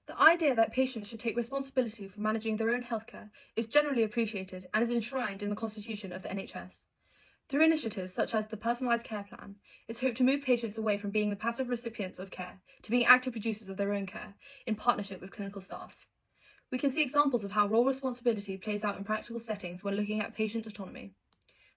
The idea that patients should take responsibility for managing their own healthcare is generally appreciated and is enshrined in the constitution of the NHS. Through initiatives such as the Personalised Care Plan, it's hoped to move patients away from being the passive recipients of care to being active producers of their own care in partnership with clinical staff. We can see examples of how role responsibility plays out in practical settings when looking at patient autonomy.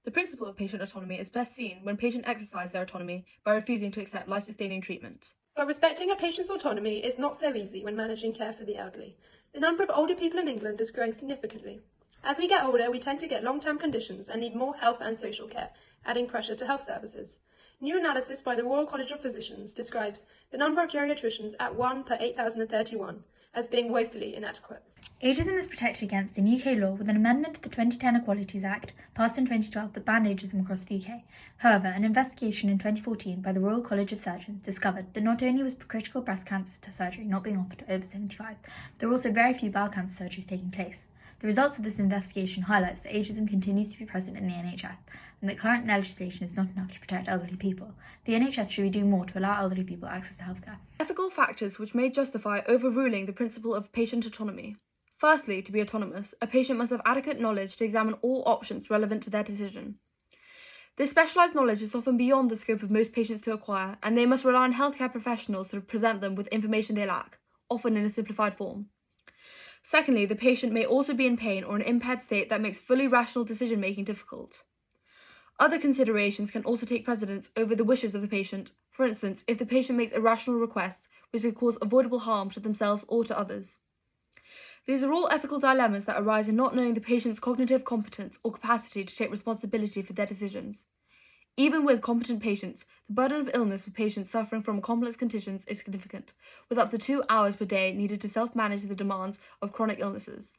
The principle of patient autonomy is best seen when patients exercise their autonomy by refusing to accept life-sustaining treatment. But respecting a patient's autonomy is not so easy when managing care for the elderly. The number of older people in England is growing significantly. As we get older, we tend to get long-term conditions and need more health and social care, adding pressure to health services. New analysis by the Royal College of Physicians describes the number of geriatricians at 1 per 8,031 as being woefully inadequate. Ageism is protected against in UK law with an amendment to the 2010 Equalities Act, passed in 2012, that banned ageism across the UK. However, an investigation in 2014 by the Royal College of Surgeons discovered that not only was critical breast cancer surgery not being offered to over 75, there were also very few bowel cancer surgeries taking place. The results of this investigation highlights that ageism continues to be present in the NHS and that current legislation is not enough to protect elderly people. The NHS should be doing more to allow elderly people access to healthcare. Ethical factors which may justify overruling the principle of patient autonomy. Firstly, to be autonomous, a patient must have adequate knowledge to examine all options relevant to their decision. This specialised knowledge is often beyond the scope of most patients to acquire, and they must rely on healthcare professionals to present them with information they lack, often in a simplified form. Secondly, the patient may also be in pain or an impaired state that makes fully rational decision-making difficult. Other considerations can also take precedence over the wishes of the patient. For instance, if the patient makes irrational requests which could cause avoidable harm to themselves or to others. These are all ethical dilemmas that arise in not knowing the patient's cognitive competence or capacity to take responsibility for their decisions. Even with competent patients, the burden of illness for patients suffering from complex conditions is significant, with up to 2 hours per day needed to self-manage the demands of chronic illnesses.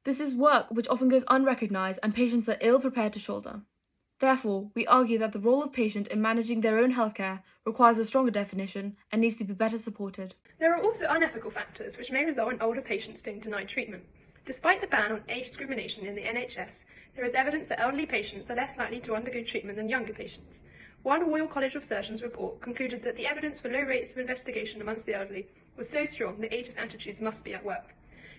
This is work which often goes unrecognised and patients are ill-prepared to shoulder. Therefore, we argue that the role of patient in managing their own healthcare requires a stronger definition and needs to be better supported. There are also unethical factors which may result in older patients being denied treatment. Despite the ban on age discrimination in the NHS, there is evidence that elderly patients are less likely to undergo treatment than younger patients. One Royal College of Surgeons report concluded that the evidence for low rates of investigation amongst the elderly was so strong that ageist attitudes must be at work.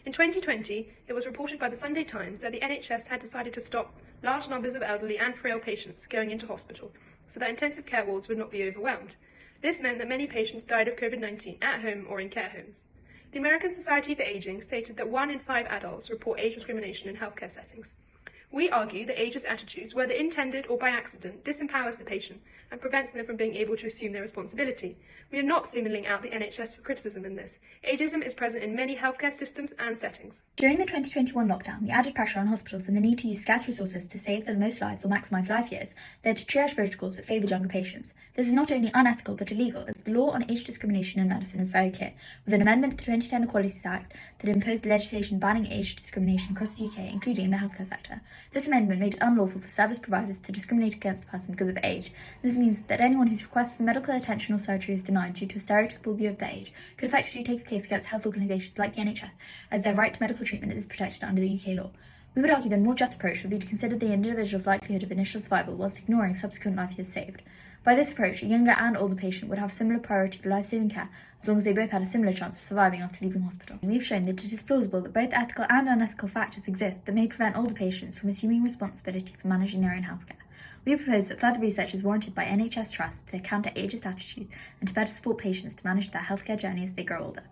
In 2020, it was reported by the Sunday Times that the NHS had decided to stop large numbers of elderly and frail patients going into hospital so that intensive care wards would not be overwhelmed. This meant that many patients died of COVID-19 at home or in care homes. The American Society for Aging stated that 1 in 5 adults report age discrimination in healthcare settings. We argue that ageist attitudes, whether intended or by accident, disempowers the patient and prevents them from being able to assume their responsibility. We are not singling out the NHS for criticism in this. Ageism is present in many healthcare systems and settings. During the 2021 lockdown, the added pressure on hospitals and the need to use scarce resources to save the most lives or maximise life years led to triage protocols that favoured younger patients. This is not only unethical but illegal, as the law on age discrimination in medicine is very clear, with an amendment to the 2010 Equalities Act that imposed legislation banning age discrimination across the UK, including in the healthcare sector. This amendment made it unlawful for service providers to discriminate against a person because of age. This means that anyone whose request for medical attention or surgery is denied due to a stereotypical view of their age could effectively take a case against health organisations like the NHS, as their right to medical treatment is protected under the UK law. We would argue that a more just approach would be to consider the individual's likelihood of initial survival whilst ignoring subsequent life years saved. By this approach, a younger and older patient would have similar priority for life-saving care as long as they both had a similar chance of surviving after leaving hospital. And we've shown that it is plausible that both ethical and unethical factors exist that may prevent older patients from assuming responsibility for managing their own healthcare. We propose that further research is warranted by NHS trusts to counter ageist attitudes and to better support patients to manage their healthcare journey as they grow older.